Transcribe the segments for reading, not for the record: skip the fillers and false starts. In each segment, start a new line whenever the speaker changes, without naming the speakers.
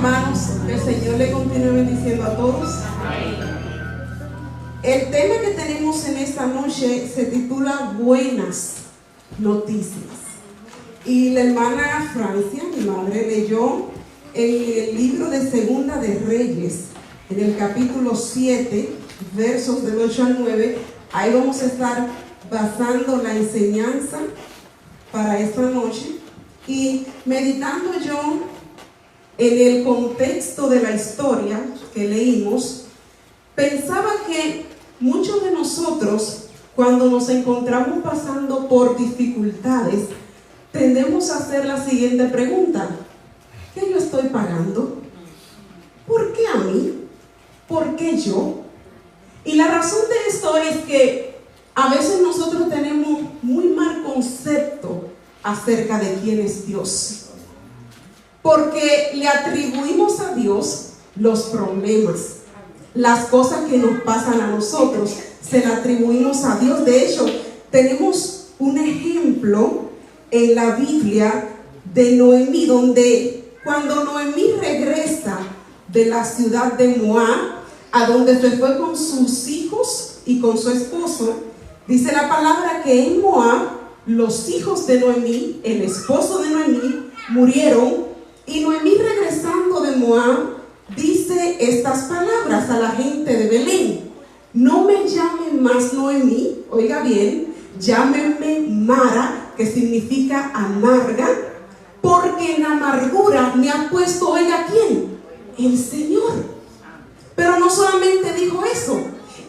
hermanos, que el Señor le continúe bendiciendo a todos. El tema que tenemos en esta noche se titula Buenas Noticias. Y la hermana Francia, mi madre, leyó en el libro de Segunda de Reyes, en el capítulo 7, versos del 8 al 9. Ahí vamos a estar basando la enseñanza para esta noche. Y meditando yo en el contexto de la historia que leímos, pensaba que muchos de nosotros, cuando nos encontramos pasando por dificultades, tendemos a hacer la siguiente pregunta: ¿qué yo estoy pagando? ¿Por qué a mí? ¿Por qué yo? Y la razón de esto es que a veces nosotros tenemos muy mal concepto acerca de quién es Dios, porque le atribuimos a Dios los problemas, las cosas que nos pasan a nosotros, se la atribuimos a Dios. De hecho, tenemos un ejemplo en la Biblia de Noemí, donde cuando Noemí regresa de la ciudad de Moab, a donde se fue con sus hijos y con su esposo, dice la palabra que en Moab los hijos de Noemí, el esposo de Noemí, murieron. Y Noemí, regresando de Moab, dice estas palabras a la gente de Belén: no me llamen más Noemí, oiga bien, llámenme Mara, que significa amarga, porque en amargura me ha puesto, oiga, ¿quién? El Señor. Pero no solamente dijo eso,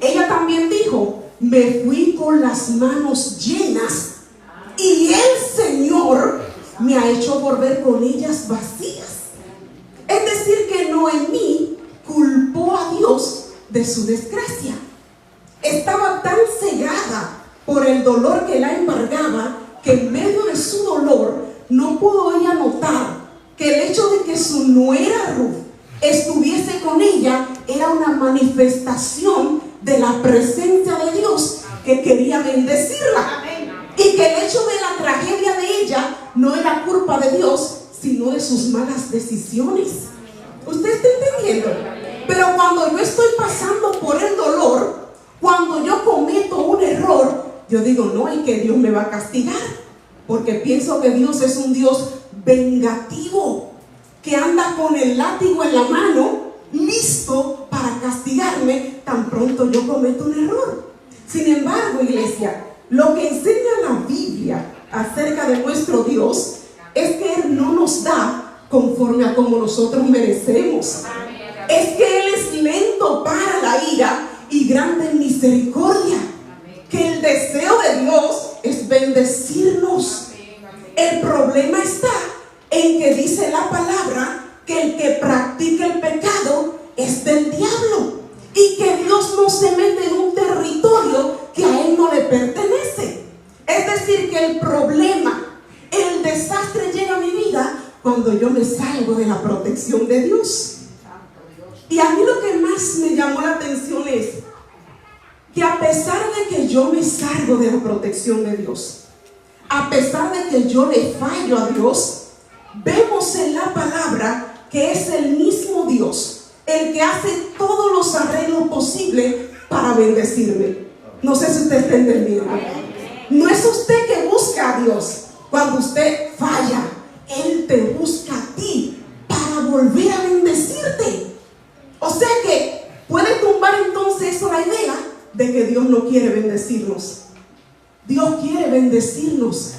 ella también dijo: me fui con las manos llenas y el Señor me ha hecho volver con ellas vacías. Es decir, que Noemí culpó a Dios de su desgracia. Estaba tan cegada por el dolor que la embargaba, que en medio de su dolor no pudo ella notar que el hecho de que su nuera Ruth estuviese con ella era una manifestación de la presencia de Dios que quería bendecirla. Y que el hecho de la tragedia de ella no era culpa de Dios, sino de sus malas decisiones. ¿Usted está entendiendo? Pero cuando yo estoy pasando por el dolor, cuando yo cometo un error, yo digo: no, es que Dios me va a castigar, porque pienso que Dios es un Dios vengativo, que anda con el látigo en la mano, listo para castigarme tan pronto yo cometo un error. Sin embargo, iglesia, lo que enseña la Biblia acerca de nuestro Dios es que Él no nos da conforme a como nosotros merecemos. Es que Él es lento para la ira y grande en misericordia. Que el deseo de Dios es bendecirnos. El problema está en que dice la palabra que el que practica el pecado es del diablo, y que Dios no se mete en un territorio que a Él no le pertenece. Es decir, que el problema, el desastre llega a mi vida cuando yo me salgo de la protección de Dios. Y a mí lo que más me llamó la atención es que a pesar de que yo me salgo de la protección de Dios, a pesar de que yo le fallo a Dios, vemos en la palabra que es el mismo Dios el que hace todos los arreglos posibles para bendecirme. No sé si usted está entendiendo. No es usted que busca a Dios. Cuando usted falla, Él te busca a ti para volver a bendecirte. O sea que puede tumbar entonces eso la idea de que Dios no quiere bendecirnos. Dios quiere bendecirnos,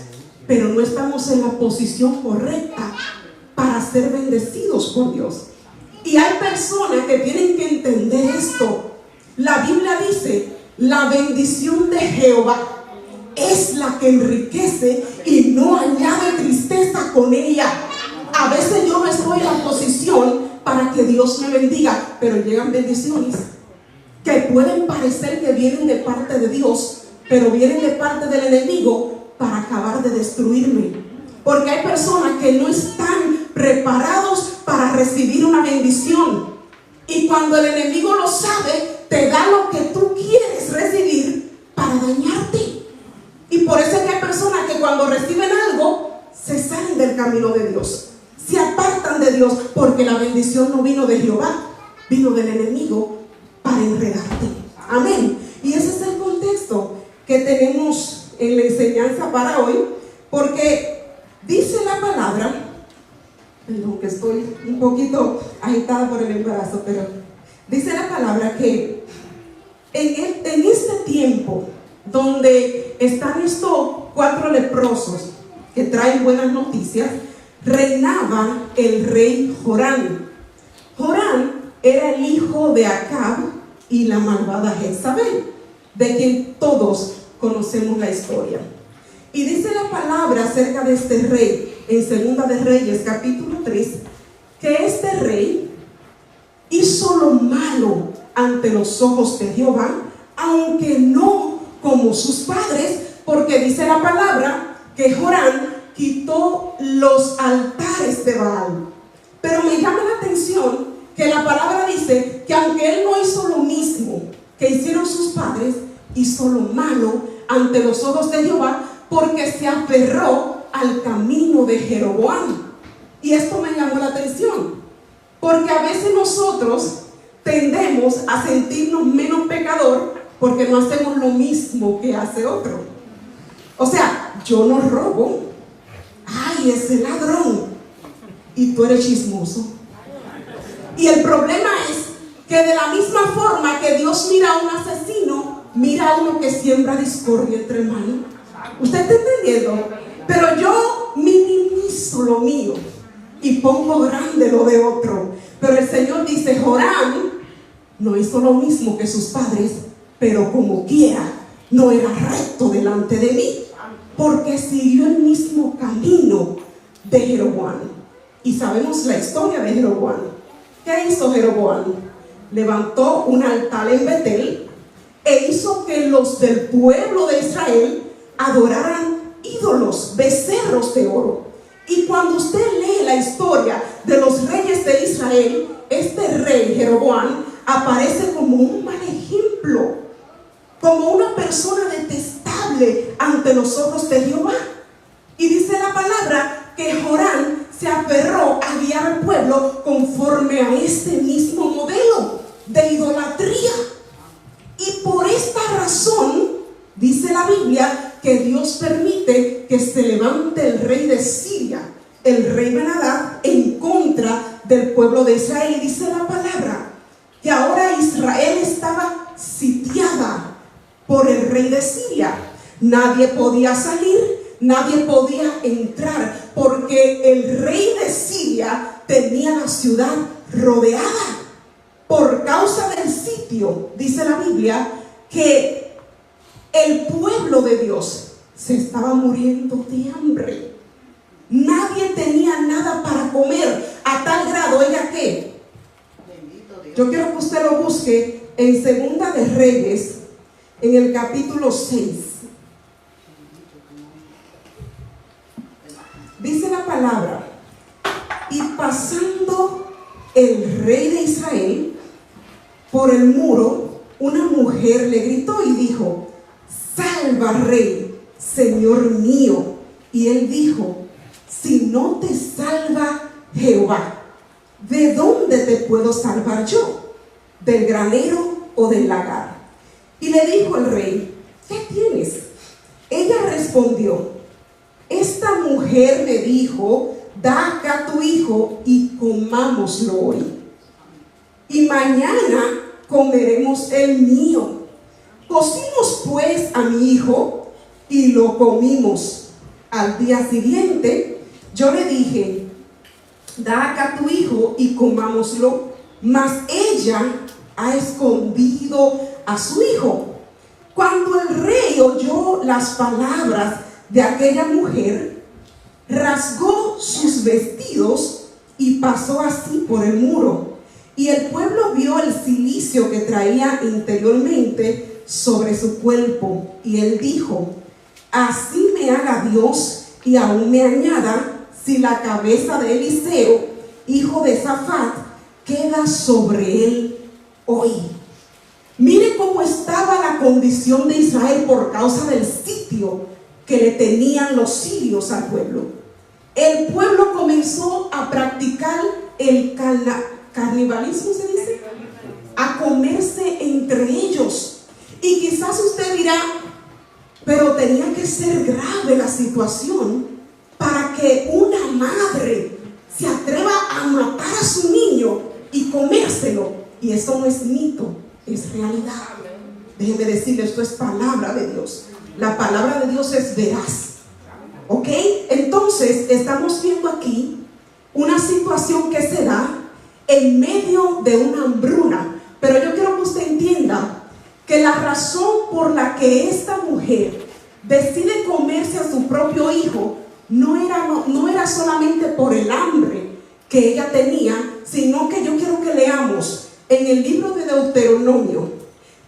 pero no estamos en la posición correcta para ser bendecidos por Dios. Y hay personas que tienen que entender esto. La Biblia dice: la bendición de Jehová es la que enriquece y no añade tristeza con ella. A veces yo no estoy en la posición para que Dios me bendiga, pero llegan bendiciones que pueden parecer que vienen de parte de Dios, pero vienen de parte del enemigo para acabar de destruirme. Porque hay personas que no están preparados para recibir una bendición, y cuando el enemigo lo sabe, te da lo que tú quieres recibir para dañarte. Y por eso es que hay personas que cuando reciben algo se salen del camino de Dios, se apartan de de Dios, porque la bendición no vino de Jehová, vino del enemigo para enredarte. Amén. Y ese es el contexto que tenemos en la enseñanza para hoy, porque dice la palabra, perdón que estoy un poquito agitada por el embarazo, pero dice la palabra que en este tiempo donde están estos 4 leprosos que traen buenas noticias, reinaba el rey Jorán. Jorán era el hijo de Acab y la malvada Jezabel, de quien todos conocemos la historia. Y dice la palabra acerca de este rey en Segunda de Reyes capítulo 3, que este rey hizo lo malo ante los ojos de Jehová, aunque no como sus padres, porque dice la palabra que Jorán quitó los altares de Baal. Pero me llama la atención que la palabra dice que aunque él no hizo lo mismo que hicieron sus padres, hizo lo malo ante los ojos de Jehová, porque se aferró al camino de Jeroboam. Y esto me llamó la atención, porque a veces nosotros tendemos a sentirnos menos pecador porque no hacemos lo mismo que hace otro. O sea, yo no robo, ay, ese ladrón, y tú eres chismoso. Y el problema es que de la misma forma que Dios mira a un asesino, mira a uno que siembra discordia entre hermanos. ¿Usted está entendiendo? Pero yo minimizo lo mío y pongo grande lo de otro. Pero el Señor dice, Jorán no hizo lo mismo que sus padres, pero como quiera no era recto delante de mí, porque siguió el mismo camino de Jeroboam. Y sabemos la historia de Jeroboam. ¿Qué hizo Jeroboam? Levantó un altar en Betel e hizo que los del pueblo de Israel adoraran ídolos, becerros de oro. Y cuando usted lee la historia de los reyes de Israel, este rey Jeroboam aparece como un mal ejemplo, como una persona detestable ante los ojos de Jehová. Y dice la palabra que Jorán se aferró a guiar al pueblo conforme a este mismo modelo de idolatría. Y por esta razón, dice la Biblia, que Dios permite que se levante el rey de Siria, el rey Ben-Hadad, en contra del pueblo de Israel. Y dice la palabra que ahora Israel estaba sitiada por el rey de Siria. Nadie podía salir, nadie podía entrar, porque el rey de Siria tenía la ciudad rodeada. Por causa del sitio, dice la Biblia, que el pueblo de Dios se estaba muriendo de hambre. Nadie tenía nada para comer, a tal grado, ella que yo quiero que usted lo busque en Segunda de Reyes, en el capítulo 6. Dice la palabra, y pasando el rey de Israel por el muro, una mujer le gritó y dijo, salva, rey, señor mío. Y él dijo, si no te salva Jehová, ¿de dónde te puedo salvar yo? ¿Del granero o del lagar? Y le dijo el rey, ¿qué tienes? Ella respondió, esta mujer me dijo, da acá tu hijo y comámoslo hoy, y mañana comeremos el mío. Cocimos pues a mi hijo y lo comimos. Al día siguiente yo le dije, da acá tu hijo y comámoslo, mas ella ha escondido a su hijo. Cuando el rey oyó las palabras de aquella mujer, rasgó sus vestidos y pasó así por el muro. Y el pueblo vio el cilicio que traía interiormente sobre su cuerpo. Y él dijo, así me haga Dios y aún me añada, si la cabeza de Eliseo, hijo de Safat, queda sobre él hoy. Mire cómo estaba la condición de Israel por causa del sitio que le tenían los sirios al pueblo. El pueblo comenzó a practicar el canibalismo, se dice, a comerse entre ellos. Y quizás usted dirá, pero tenía que ser grave la situación para que una madre se atreva a matar a su niño y comérselo. Y eso no es mito, es realidad. Déjeme decirle, esto es palabra de Dios. La palabra de Dios es veraz. ¿Ok? Entonces estamos viendo aquí una situación que se da en medio de una hambruna. Pero yo quiero que usted entienda que la razón por la que esta mujer decide comerse a su propio hijo no era solamente por el hambre que ella tenía, sino que yo quiero que leamos en el libro de Deuteronomio,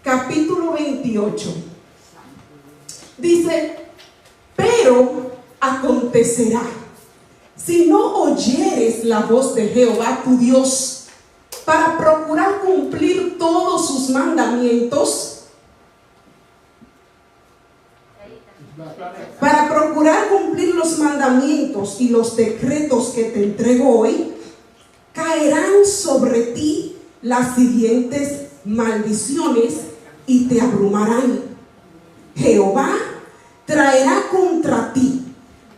capítulo 28. Dice: pero acontecerá, si no oyeres la voz de Jehová tu Dios, para procurar cumplir todos sus mandamientos, para procurar cumplir los mandamientos y los decretos que te entrego hoy, caerán sobre ti las siguientes maldiciones y te abrumarán. Jehová traerá contra ti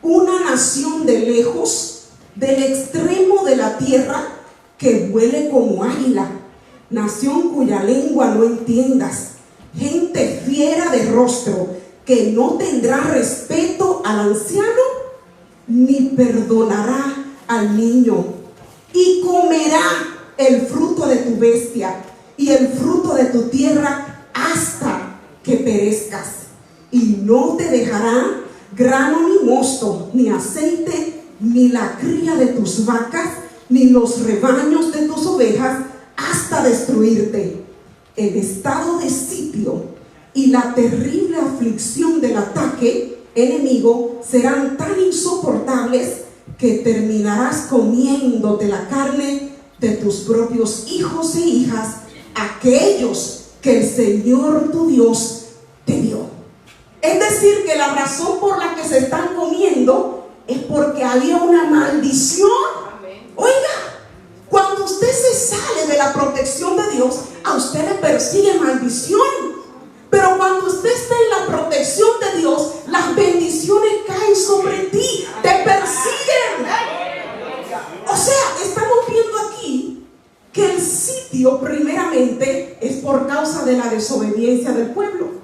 una nación de lejos, del extremo de la tierra, que vuele como águila, nación cuya lengua no entiendas, gente fiera de rostro, que no tendrá respeto al anciano, ni perdonará al niño, y comerá el fruto de tu bestia y el fruto de tu tierra hasta que perezcas, y no te dejará grano ni mosto, ni aceite, ni la cría de tus vacas, ni los rebaños de tus ovejas, hasta destruirte. El estado de sitio y la terrible aflicción del ataque enemigo serán tan insoportables que terminarás comiéndote la carne de tus propios hijos e hijas, aquellos que el Señor tu Dios te dio. Es decir, que la razón por la que se están comiendo es porque había una maldición. Oiga, cuando usted se sale de la protección de Dios, a usted le persigue maldición. Pero cuando usted está en la protección de Dios, las bendiciones caen sobre ti, te persiguen. O sea, estamos viendo aquí que el sitio primeramente es por causa de la desobediencia del pueblo.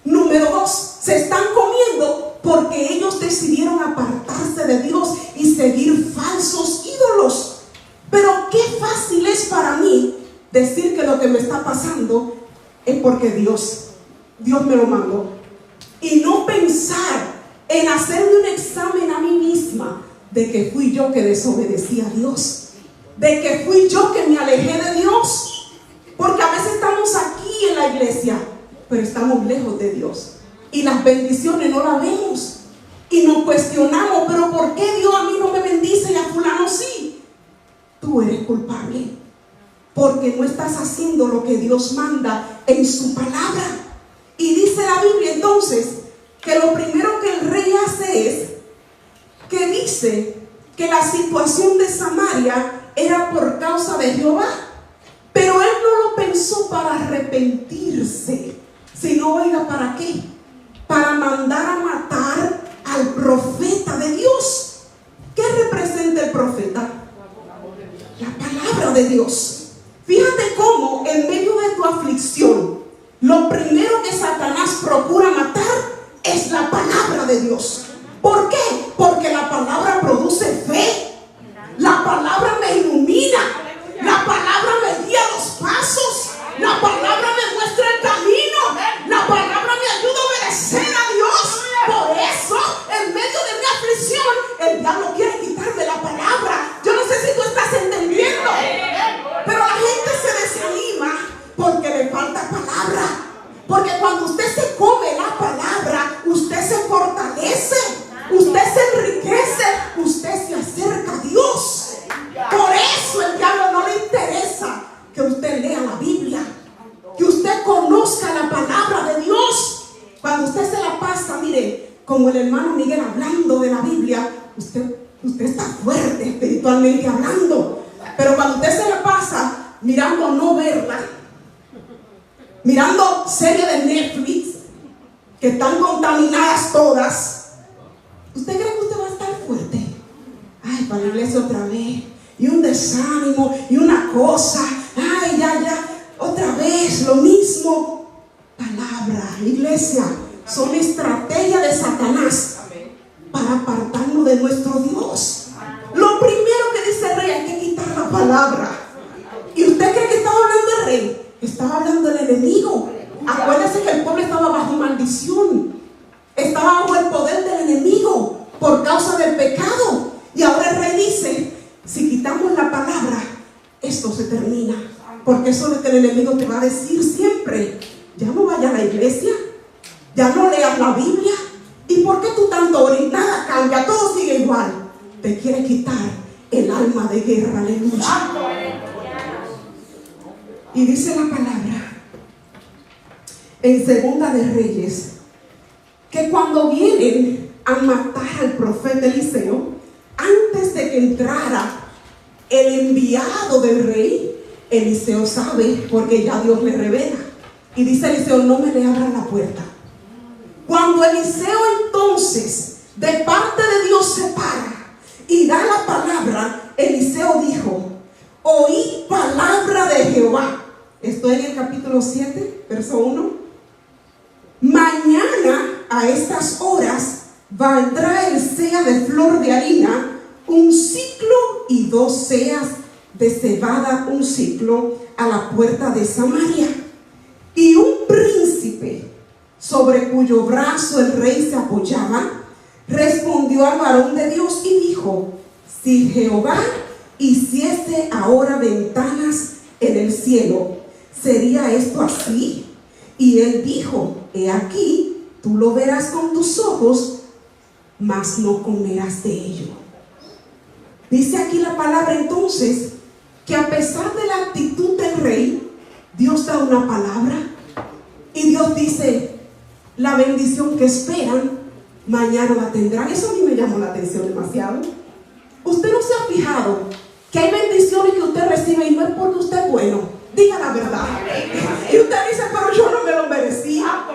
Número 2, se están comiendo porque ellos decidieron apartarse de Dios y seguir falsos ídolos. Pero qué fácil es para mí decir que lo que me está pasando es porque Dios me lo mandó, y no pensar en hacerme un examen a mí misma de que fui yo que desobedecí a Dios, de que fui yo que me alejé de Dios. Porque a veces estamos aquí en la iglesia, pero estamos lejos de Dios, y las bendiciones no las vemos, y nos cuestionamos: pero ¿por qué Dios a mí no me bendice y a fulano sí? Tú eres culpable, porque no estás haciendo lo que Dios manda en su palabra. Y dice la Biblia entonces que lo primero que el rey hace es que dice que la situación de Samaria era por causa de Jehová, pero él no lo pensó para arrepentirse, sino, oiga, ¿para qué? Para mandar a matar al profeta de Dios. ¿Qué representa el profeta? La palabra de Dios. Fíjate cómo en medio de tu aflicción, lo primero que Satanás procura matar es la palabra de Dios. ¿Por qué? Porque la palabra produce fe. La palabra me ilumina. La palabra me guía los pasos. La palabra me muestra el camino. La palabra me ayuda a obedecer a Dios. Por eso, en medio de mi aflicción, el diablo quiere quitarme la palabra. Yo no sé si tú estás entendiendo, pero la gente se desanima porque le falta palabra. Porque cuando usted se come la palabra, usted se fortalece, usted se enriquece, usted se acerca a Dios. Por eso el diablo no le interesa que usted lea la Biblia, que usted conozca la palabra de Dios. Cuando usted se la pasa, mire, como el hermano Miguel hablando de la Biblia, usted está fuerte espiritualmente hablando. mirando no verla, mirando series de Netflix que están contaminadas todas, ¿usted cree que usted va a estar fuerte? Ay, para la iglesia otra vez, y un desánimo, y una cosa, ay, ya, otra vez, lo mismo. Palabra, iglesia, son estrategias de Satanás para apartarnos de nuestro Dios. Lo primero que dice el rey, hay que quitar la palabra. ¿Y usted cree que estaba hablando el rey? Estaba hablando el enemigo. Acuérdense que el pueblo estaba bajo maldición, estaba bajo el poder del enemigo por causa del pecado. Y ahora el rey dice, si quitamos la palabra, esto se termina. Porque eso es lo que el enemigo te va a decir siempre. Ya no vayas a la iglesia, ya no leas la Biblia. ¿Y por qué tú tanto oras? Nada cambia, todo sigue igual. Te quiere quitar el alma de guerra, aleluya. Y dice la palabra en Segunda de Reyes que cuando vienen a matar al profeta Eliseo, antes de que entrara el enviado del rey, Eliseo sabe, porque ya Dios le revela, y dice Eliseo, no me le abran la puerta. Cuando Eliseo entonces de parte de Dios se para y da la palabra, Eliseo dijo, oí palabra de Jehová. Estoy en el capítulo 7, verso 1. Mañana a estas horas valdrá el seah de flor de harina, un ciclo, y 2 seas de cebada, un ciclo, a la puerta de Samaria. Y un príncipe sobre cuyo brazo el rey se apoyaba, respondió al varón de Dios y dijo, si Jehová hiciese ahora ventanas en el cielo, ¿sería esto así? Y él dijo, he aquí, tú lo verás con tus ojos, mas no comerás de ello. Dice aquí la palabra entonces que a pesar de la actitud del rey, Dios da una palabra y Dios dice, la bendición que esperan, mañana la tendrán. Eso a mí me llamó la atención demasiado. Usted no se ha fijado que hay bendiciones que usted recibe y no es porque usted es bueno. Diga la verdad. Y usted dice, pero yo no me lo merecía.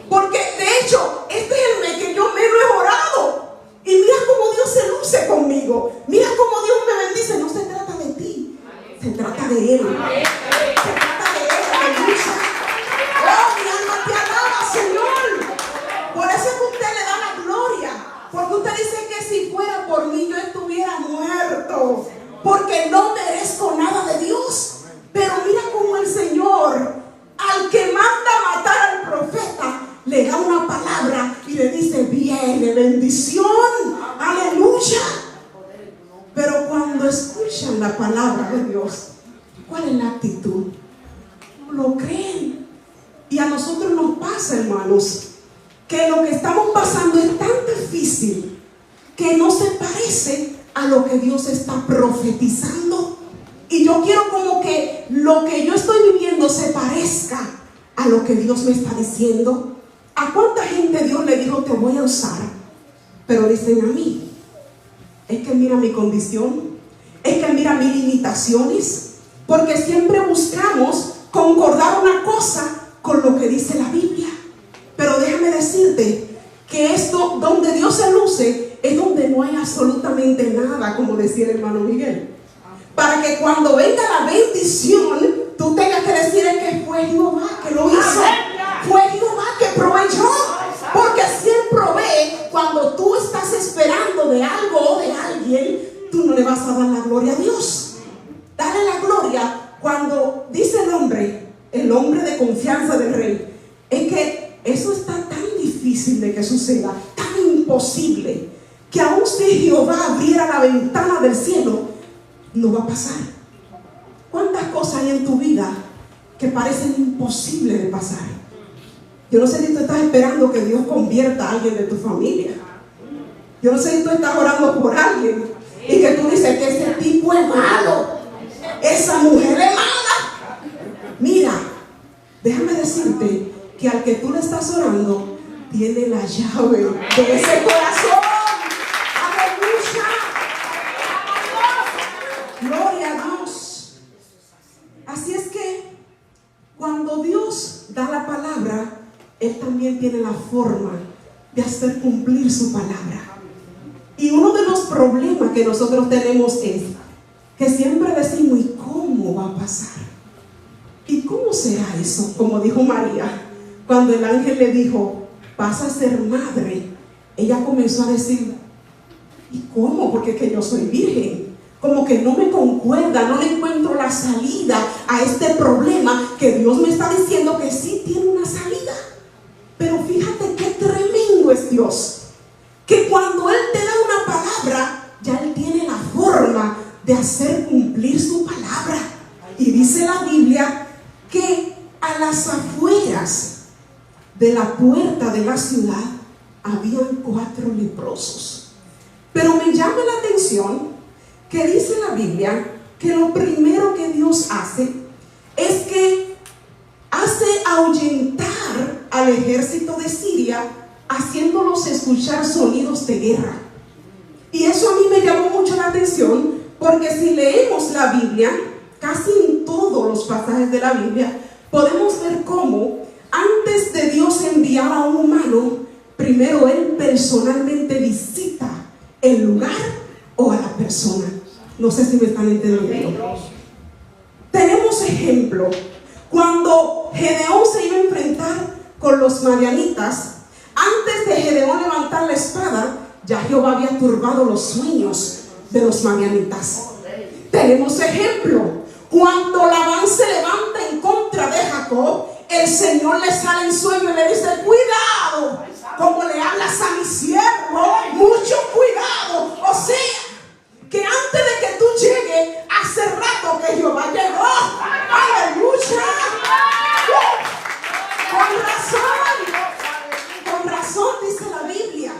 Porque de hecho, este es el mes que yo menos he orado. Y mira cómo Dios se luce conmigo. Mira cómo Dios me bendice. No se trata de ti, se trata de Él. Se trata de Él, aleluya. Oh, mi alma te alaba, Señor. Por eso es que usted le da la gloria. Porque usted dice que si fuera por mí yo estuviera muerto. Porque no merezco nada de Dios. Pero mira cómo el Señor, al que manda matar al profeta, le da una palabra y le dice, viene bendición, aleluya. Pero cuando escuchan la palabra de Dios, ¿cuál es la actitud? No lo creen. Y a nosotros nos pasa, hermanos, que lo que estamos pasando es tan difícil que no se parece a lo que Dios está profetizando. Y yo quiero como que lo que yo estoy viviendo se parezca a lo que Dios me está diciendo. ¿A cuánta gente Dios le dijo te voy a usar? Pero dicen a mí, es que mira mi condición, es que mira mis limitaciones, porque siempre buscamos concordar una cosa con lo que dice la Biblia. Pero déjame decirte que esto, donde Dios se luce, es donde no hay absolutamente nada, como decía el hermano Miguel. Para que cuando venga la bendición, tú tengas que decir es que fue Jehová que lo hizo. Fue Jehová que proveyó. Porque si Él provee, cuando tú estás esperando de algo o de alguien, tú no le vas a dar la gloria a Dios. Dale la gloria cuando dice el hombre de confianza del rey. Es que eso está tan difícil de que suceda, tan imposible, que aun si Jehová abriera la ventana del cielo, no va a pasar. ¿Cuántas cosas hay en tu vida que parecen imposibles de pasar? Yo no sé si tú estás esperando que Dios convierta a alguien de tu familia. Yo no sé si tú estás orando por alguien y que tú dices que ese tipo es malo, esa mujer es mala. Mira, déjame decirte que al que tú le estás orando tiene la llave de ese corazón. Gloria a Dios. Así da la palabra, Él también tiene la forma de hacer cumplir su palabra. Y uno de los problemas que nosotros tenemos es que siempre decimos, ¿y cómo va a pasar? ¿Y cómo será eso? Como dijo María, cuando el ángel le dijo, vas a ser madre, ella comenzó a decir, ¿y cómo? Porque es que yo soy virgen. Como que no me concuerda, no le encuentro la salida a este problema que Dios me está diciendo que sí tiene una salida. Pero fíjate qué tremendo es Dios, que cuando Él te da una palabra, ya Él tiene la forma de hacer cumplir su palabra. Y dice la Biblia que a las afueras de la puerta de la ciudad habían 4 leprosos. Pero me llama la atención que dice la Biblia que lo primero que Dios hace es que hace ahuyentar al ejército de Siria, haciéndolos escuchar sonidos de guerra. Y eso a mí me llamó mucho la atención, porque si leemos la Biblia, casi en todos los pasajes de la Biblia, podemos ver cómo antes de Dios enviar a un humano, primero Él personalmente visita el lugar o a la persona. No sé si me están entendiendo. Tenemos ejemplo. Cuando Gedeón se iba a enfrentar con los madianitas, antes de Gedeón levantar la espada, ya Jehová había turbado los sueños de los madianitas. Tenemos ejemplo. Cuando Labán se levanta en contra de Jacob, el Señor le sale en sueño y le dice, cuidado, como le hablas a mi siervo, mucho cuidado. O sea, que antes de que tú llegues, hace rato que Jehová llegó. ¡Aleluya! Con razón dice la Biblia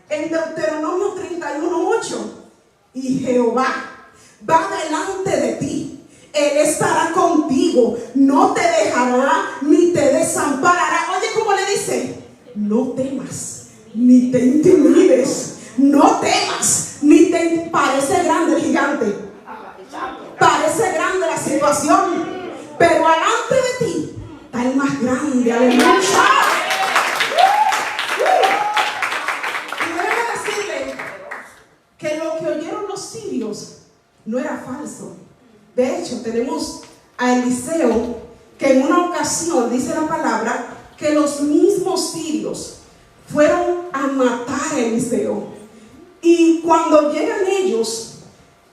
en Deuteronomio 31:8, y Jehová va delante de ti, Él estará contigo, no te dejará ni te desamparará. Oye, ¿cómo le dice? No temas, ni te intimides, no temas, ni te... Parece grande el gigante, parece grande la situación, pero delante de ti está el más grande. Aleluya. Y déjame decirle que lo que oyeron los sirios no era falso. De hecho, tenemos a Eliseo, que en una ocasión, dice la palabra, que los mismos sirios fueron a matar a Eliseo. Y cuando llegan ellos,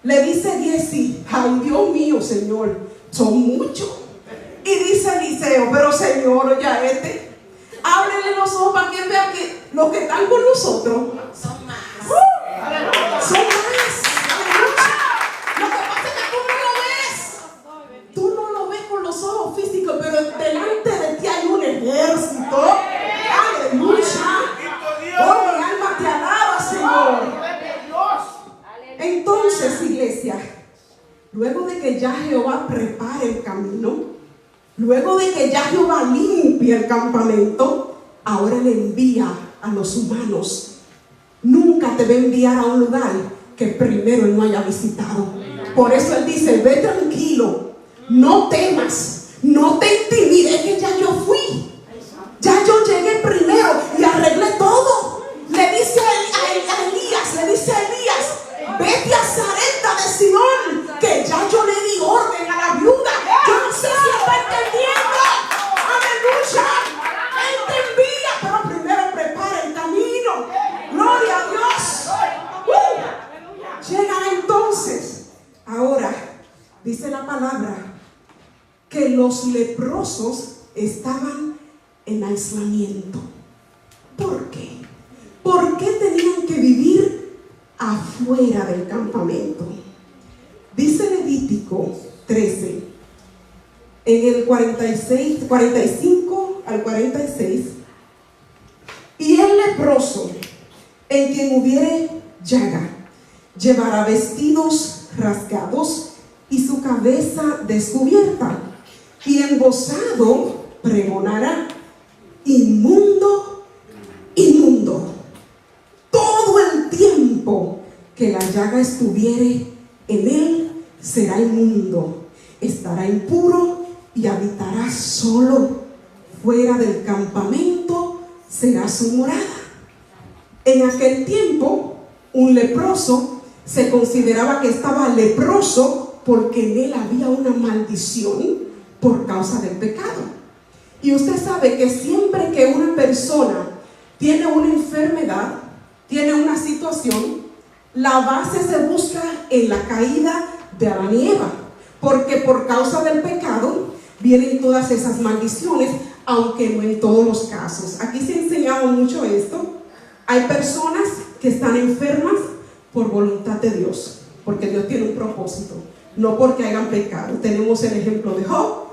le dice Giezi, ay Dios mío, Señor, son muchos. Y dice Eliseo, pero Señor, oye, ábrele los ojos para que vea que los que están con nosotros son más. Son más. Lo que pasa es que tú no lo ves con los ojos físicos, pero delante de ti hay un ejército. Aleluya. Oh, mi alma te alaba, Señor. Entonces, iglesia, luego de que ya Jehová prepare el camino, luego de que ya Jehová limpie el campamento, ahora le envía a los humanos. Nunca te va a enviar a un lugar que primero Él no haya visitado. Por eso Él dice, ve tranquilo, no temas, no te intimides, que ya yo fui. Ya yo llegué primero y arreglé todo. Le dice a Elías, vete a Sarepta de Sidón, que ya yo le di orden a la viuda. Yo no sé si está entendiendo. Aleluya. Él te envía, pero primero prepara el camino. Gloria a Dios. Llega entonces. Ahora, dice la palabra que los leprosos estaban en aislamiento. ¿Por qué? ¿Por qué tenían que vivir afuera del campamento? Dice Levítico 13, en el 45 al 46, y el leproso, en quien hubiere llaga, llevará vestidos rasgados y su cabeza descubierta, y embozado pregonará, inmundo, inmundo. Todo el tiempo que la llaga estuviere en él, será inmundo, estará impuro y habitará solo fuera del campamento será su morada. En aquel tiempo, un leproso se consideraba que estaba leproso porque en él había una maldición por causa del pecado. Y usted sabe que siempre que una persona tiene una enfermedad, tiene una situación, la base se busca en la caída de Adán y Eva, porque por causa del pecado vienen todas esas maldiciones, aunque no en todos los casos. Aquí se ha enseñado mucho esto. Hay personas que están enfermas por voluntad de Dios, porque Dios tiene un propósito, no porque hayan pecado. Tenemos el ejemplo de Job,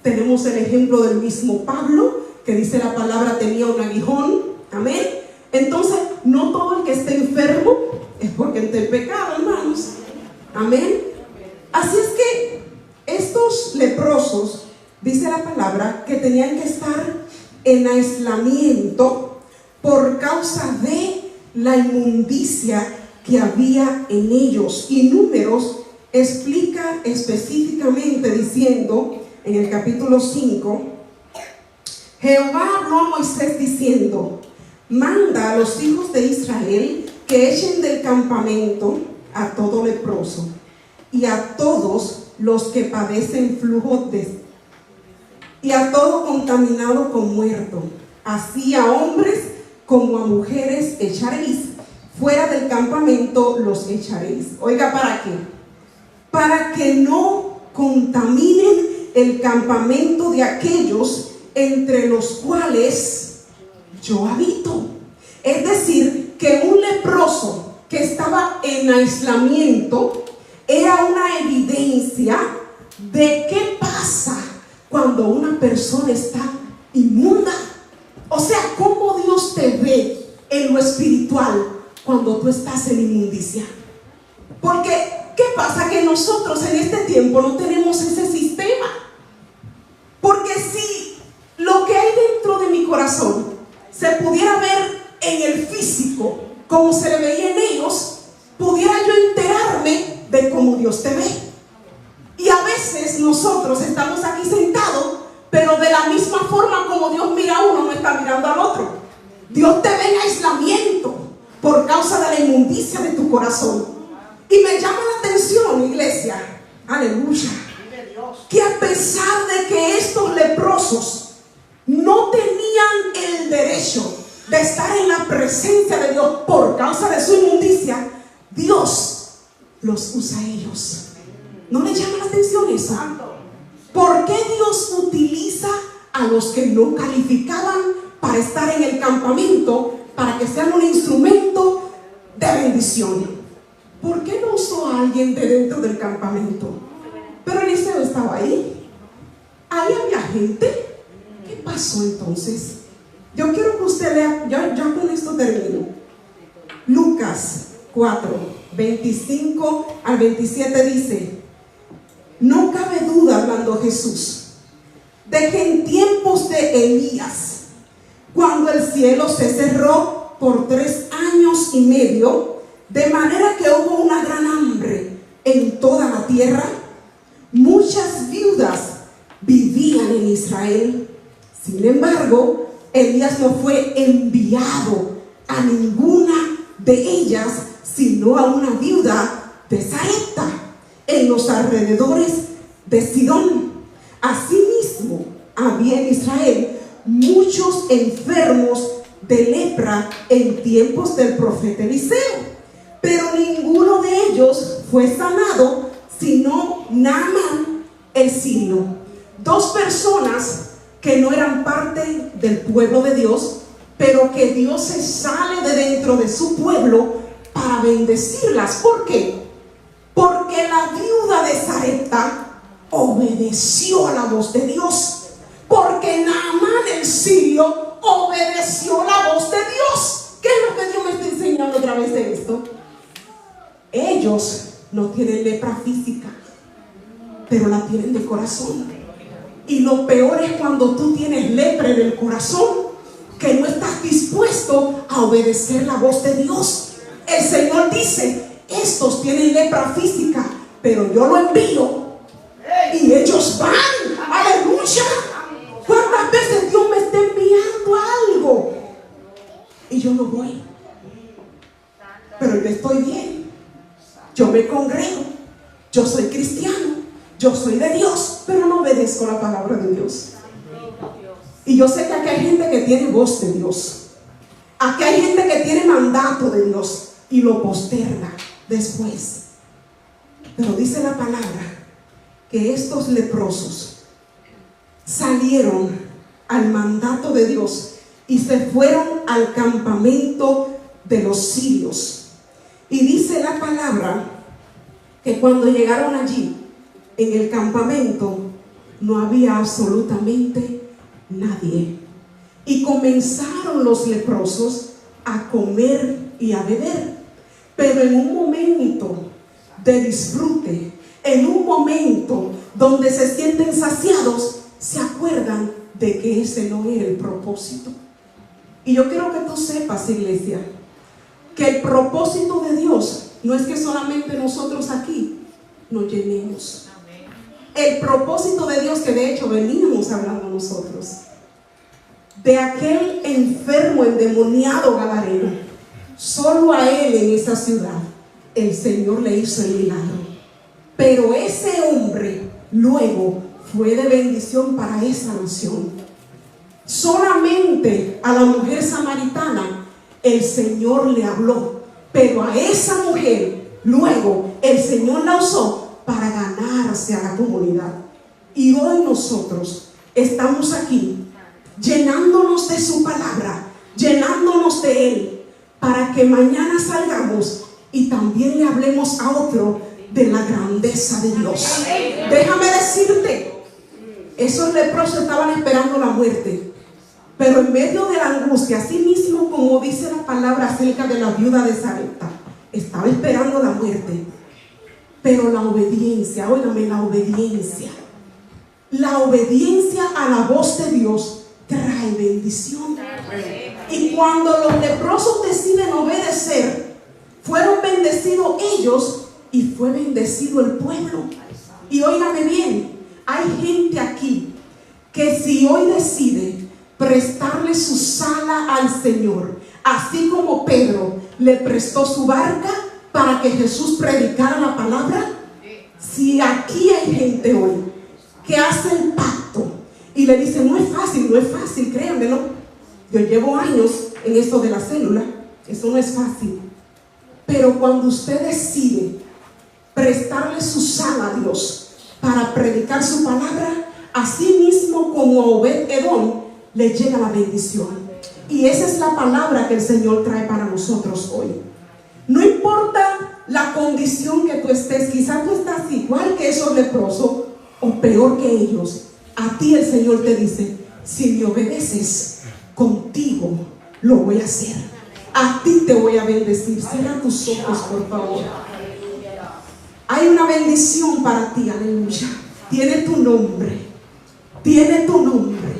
tenemos el ejemplo del mismo Pablo, que dice la palabra tenía un aguijón. Amén. Entonces, no todo el que esté enfermo es porque esté en pecado, hermanos. Amén. Así es que estos leprosos, dice la palabra, que tenían que estar en aislamiento por causa de la inmundicia que había en ellos. Y Números explica específicamente diciendo, en el capítulo 5, Jehová habló a Moisés diciendo: manda a los hijos de Israel que echen del campamento a todo leproso y a todos los que padecen flujo y a todo contaminado con muerto, así a hombres como a mujeres echaréis, fuera del campamento los echaréis. Oiga, ¿para qué? Para que no contaminen el campamento de aquellos entre los cuales yo habito. Es decir, que un leproso que estaba en aislamiento era una evidencia de qué pasa cuando una persona está inmunda. O sea, cómo Dios te ve en lo espiritual cuando tú estás en inmundicia. Porque, ¿qué pasa? Que nosotros en este tiempo no tenemos ese sistema. Porque si lo que hay dentro de mi corazón se pudiera ver en el físico como se le veía en ellos, pudiera yo enterarme de cómo Dios te ve. Y a veces nosotros estamos aquí sentados, pero de la misma forma como Dios mira a uno, no está mirando al otro. Dios te ve en aislamiento por causa de la inmundicia de tu corazón. Y me llama la atención, iglesia, aleluya, que a pesar de que estos leprosos no tenían el derecho de estar en la presencia de Dios por causa de su inmundicia, Dios los usa a ellos. ¿No le llama la atención eso? ¿Por qué Dios utiliza a los que no calificaban para estar en el campamento, para que sean un instrumento de bendición? ¿Por qué no usó a alguien de dentro del campamento? Pero Eliseo estaba ahí. Ahí había gente. ¿Qué pasó entonces? Yo quiero que usted lea, ya con esto termino. Lucas 4, 25 al 27 dice: no cabe duda, hablando Jesús, de que en tiempos de Elías, cuando el cielo se cerró por 3 años y medio, de manera que hubo una gran hambre en toda la tierra, muchas viudas vivían en Israel. Sin embargo, Elías no fue enviado a ninguna de ellas, sino a una viuda de Sarepta, en los alrededores de Sidón. Asimismo, había en Israel muchos enfermos de lepra en tiempos del profeta Eliseo, pero ninguno de ellos fue sanado, sino Naamán el sirio. 2 personas que no eran parte del pueblo de Dios, pero que Dios se sale de dentro de su pueblo para bendecirlas. ¿Por qué? Porque la viuda de Sarepta obedeció a la voz de Dios. Porque Naamán el sirio obedeció la voz de Dios. ¿Qué es lo que Dios me está enseñando a través de esto? Ellos no tienen lepra física, pero la tienen de corazón. Y lo peor es cuando tú tienes lepra en el corazón, que no estás dispuesto a obedecer la voz de Dios. El Señor dice: estos tienen lepra física, pero yo lo envío y ellos van. Aleluya. ¿Cuántas veces Dios me está estoy bien, yo me congrego, yo soy cristiano, yo soy de Dios, pero no obedezco la palabra de Dios. Y yo sé que aquí hay gente que tiene voz de Dios, aquí hay gente que tiene mandato de Dios y lo posterga después. Pero dice la palabra que estos leprosos salieron al mandato de Dios y se fueron al campamento de los sirios. Y dice la palabra que cuando llegaron allí, en el campamento, no había absolutamente nadie. Y comenzaron los leprosos a comer y a beber. Pero en un momento de disfrute, en un momento donde se sienten saciados, se acuerdan de que ese no era el propósito. Y yo quiero que tú sepas, iglesia, que el propósito de Dios no es que solamente nosotros aquí nos llenemos. El propósito de Dios, que de hecho veníamos hablando nosotros, de aquel enfermo endemoniado gadareno, solo a él en esa ciudad el Señor le hizo el milagro. Pero ese hombre luego fue de bendición para esa nación. Solamente a la mujer samaritana el Señor le habló, pero a esa mujer luego el Señor la usó para ganarse a la comunidad. Y hoy nosotros estamos aquí llenándonos de su palabra, llenándonos de Él, para que mañana salgamos y también le hablemos a otro de la grandeza de Dios. Déjame decirte, esos leprosos estaban esperando la muerte, pero en medio de la angustia, así mismo como dice la palabra acerca de la viuda de Sarepta, estaba esperando la muerte. Pero la obediencia, óigame, la obediencia a la voz de Dios trae bendición. Y cuando los leprosos deciden obedecer, fueron bendecidos ellos y fue bendecido el pueblo. Y óigame bien, hay gente aquí que si hoy decide prestarle su sala al Señor, así como Pedro le prestó su barca para que Jesús predicara la palabra, si aquí hay gente hoy que hace el pacto y le dice, no es fácil, créanmelo, yo llevo años en esto de la célula, eso no es fácil, pero cuando usted decide prestarle su sala a Dios para predicar su palabra, así mismo como a Obed-Edom le llega la bendición. Y esa es la palabra que el Señor trae para nosotros hoy. No importa la condición que tú estés, quizás tú estás igual que esos leprosos o peor que ellos. A ti el Señor te dice, si me obedeces, contigo lo voy a hacer. A ti te voy a bendecir. Cierra tus ojos, por favor. Hay una bendición para ti, aleluya. Tiene tu nombre. Tiene tu nombre.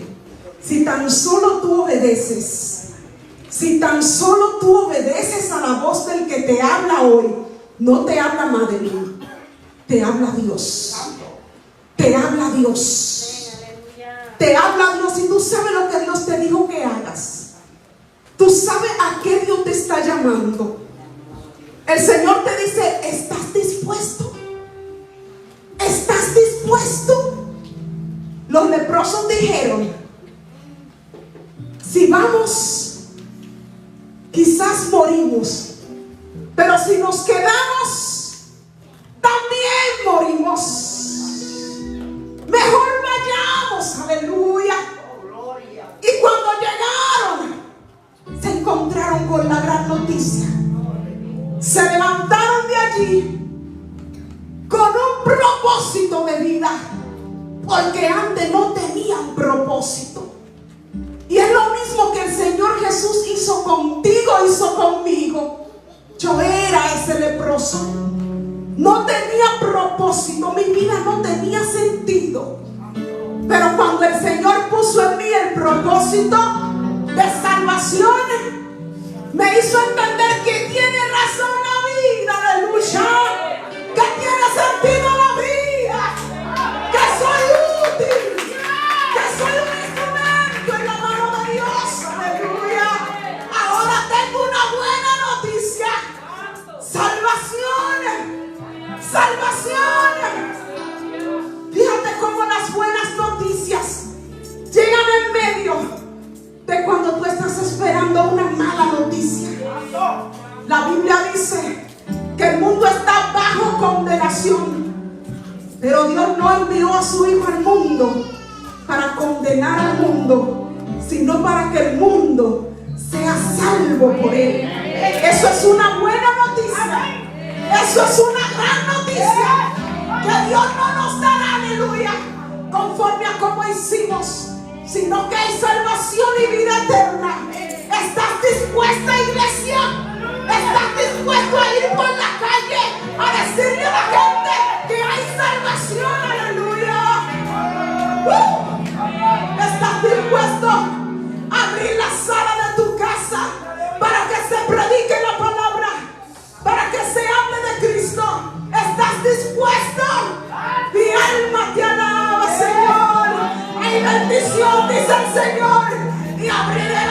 Si tan solo tú obedeces, si tan solo tú obedeces a la voz del que te habla hoy, no te habla Madeline, te habla Dios. Te habla Dios. Te habla Dios y tú sabes lo que Dios te dijo que hagas. Tú sabes a qué Dios te está llamando. El Señor te dice, ¿estás dispuesto? ¿Estás dispuesto? Los leprosos dijeron, si vamos, quizás morimos, pero si nos quedamos, también morimos. Mejor vayamos, aleluya. Y cuando llegaron, se encontraron con la gran noticia. Se levantaron de allí con un propósito de vida, porque antes no tenían propósito. Y es lo mismo que el Señor Jesús hizo contigo, hizo conmigo. Yo era ese leproso. No tenía propósito, mi vida no tenía sentido. Pero cuando el Señor puso en mí el propósito de salvación, me hizo entender que tiene razón la vida, aleluya. Que tiene sentido la vida. Que soy útil. Que soy un instrumento en la mano de Dios, aleluya. Ahora tengo una buena noticia. no envió a su Hijo al mundo para condenar al mundo, sino para que el mundo sea salvo por Él. Eso es una buena noticia. Eso es una gran noticia. Que Dios no nos dará, aleluya, conforme a como hicimos, sino que hay salvación y vida eterna. ¿Estás dispuesta, iglesia? ¿Estás dispuesto a ir por la calle a decirle a la gente que hay salvación? Aleluya. ¿Estás dispuesto a abrir la sala de tu casa para que se predique la palabra, para que se hable de Cristo? ¿Estás dispuesto? Mi alma te alaba, Señor. Hay bendición, dice el Señor, y abriré